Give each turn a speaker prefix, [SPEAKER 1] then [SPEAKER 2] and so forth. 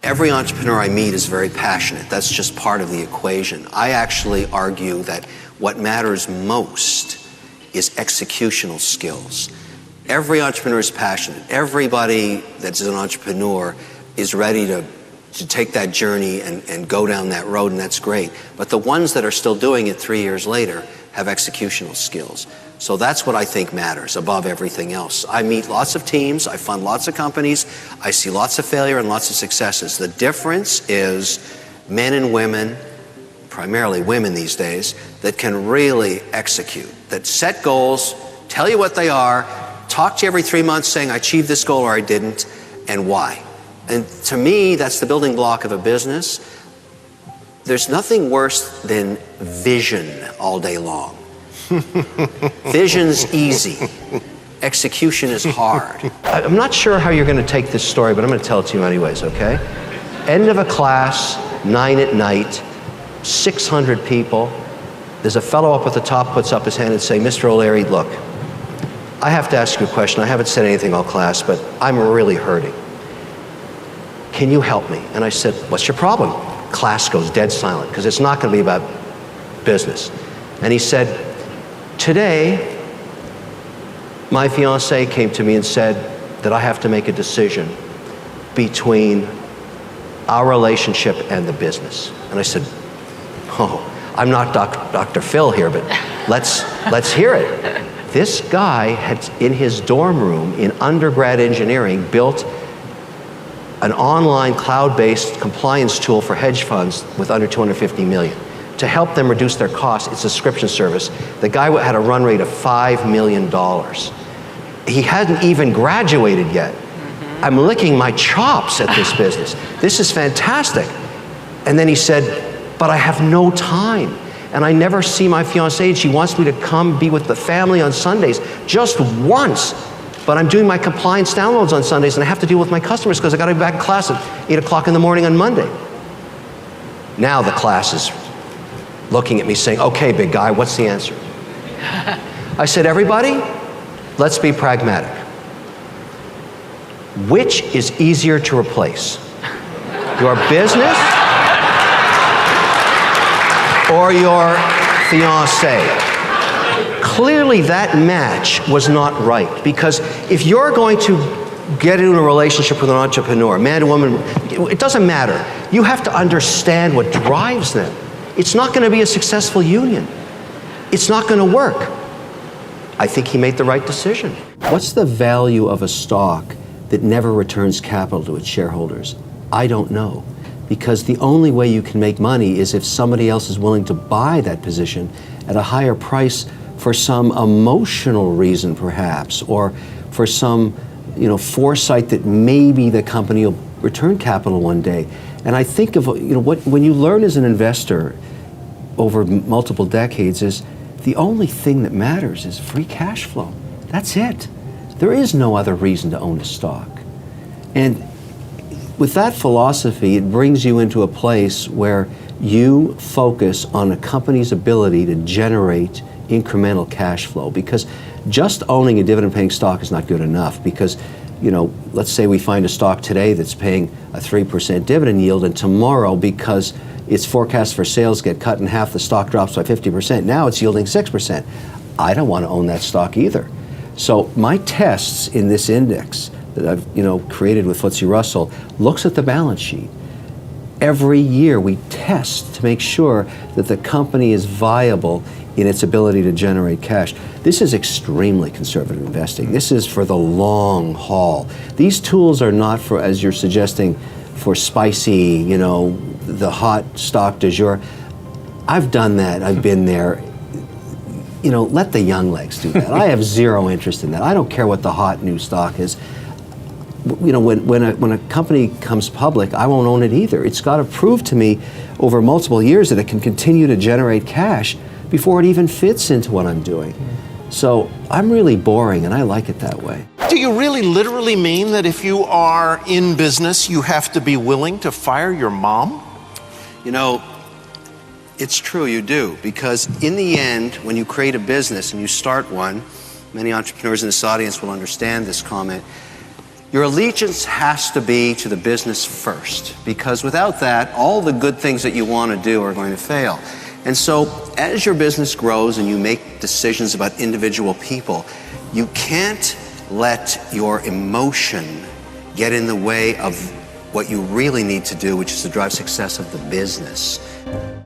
[SPEAKER 1] every entrepreneur I meet is very passionate. That's just part of the equation. I actually argue that what matters most is executional skills. Every entrepreneur is passionate. Everybody that's an entrepreneur is ready to take that journey and go down that road, and that's great. But the ones that are still doing it 3 years later have executional skills. So that's what I think matters above everything else. I meet lots of teams, I fund lots of companies, I see lots of failure and lots of successes. The difference is men and women, primarily women these days, that can really execute, that set goals, tell you what they are, talk to you every 3 months saying I achieved this goal or I didn't, and why. And to me, that's the building block of a business. There's nothing worse than vision all day long. Vision's easy. Execution is hard. I'm not sure how you're going to take this story, but I'm going to tell it to you anyways, okay? End of a class, 9 at night, 600 people. There's a fellow up at the top, puts up his hand and say, Mr. O'Leary, look, I have to ask you a question. I haven't said anything all class, but I'm really hurting. Can you help me? And I said, what's your problem? Class goes dead silent, because it's not going to be about business. And he said, today, my fiance came to me and said that I have to make a decision between our relationship and the business. And I said, oh, I'm not Dr. Phil here, but let's hear it. This guy had, in his dorm room in undergrad engineering, built an online cloud-based compliance tool for hedge funds with under 250 million to help them reduce their costs. It's a subscription service. The guy had a run rate of $5 million. He hadn't even graduated yet. I'm licking my chops at this business. This is fantastic. And then he said, but I have no time. And I never see my fiancée. She wants me to come be with the family on Sundays just once. But I'm doing my compliance downloads on Sundays, and I have to deal with my customers because I got to be back in class at 8 o'clock in the morning on Monday. Now the class is looking at me saying, okay, big guy, what's the answer? I said, everybody, let's be pragmatic. Which is easier to replace? Your business or your fiancé? Clearly that match was not right, because if you're going to get into a relationship with an entrepreneur, man and woman, it doesn't matter. You have to understand what drives them. It's not going to be a successful union. It's not going to work. I think he made the right decision. What's the value of a stock that never returns capital to its shareholders? I don't know, because the only way you can make money is if somebody else is willing to buy that position at a higher price for some emotional reason, perhaps, or for some, foresight that maybe the company will return capital one day. And I think of, when you learn as an investor over multiple decades is the only thing that matters is free cash flow. That's it. There is no other reason to own a stock. And with that philosophy, it brings you into a place where you focus on a company's ability to generate incremental cash flow, because just owning a dividend-paying stock is not good enough, because, let's say we find a stock today that's paying a 3% dividend yield, and tomorrow, because its forecast for sales get cut in half, the stock drops by 50%. Now it's yielding 6%. I don't want to own that stock either. So my tests in this index that I've created with FTSE Russell looks at the balance sheet. Every year we test to make sure that the company is viable in its ability to generate cash. This is extremely conservative investing. This is for the long haul. These tools are not for, as you're suggesting, for spicy, the hot stock du jour. I've done that, I've been there. Let the young legs do that. I have zero interest in that. I don't care what the hot new stock is. When a company comes public, I won't own it either. It's got to prove to me over multiple years that it can continue to generate cash before it even fits into what I'm doing. So I'm really boring, and I like it that way.
[SPEAKER 2] Do you really literally mean that if you are in business, you have to be willing to fire your mom?
[SPEAKER 1] It's true, you do, because in the end, when you create a business and you start one, many entrepreneurs in this audience will understand this comment, Your allegiance has to be to the business first, because without that, all the good things that you want to do are going to fail. And so, as your business grows and you make decisions about individual people, you can't let your emotion get in the way of what you really need to do, which is to drive success of the business.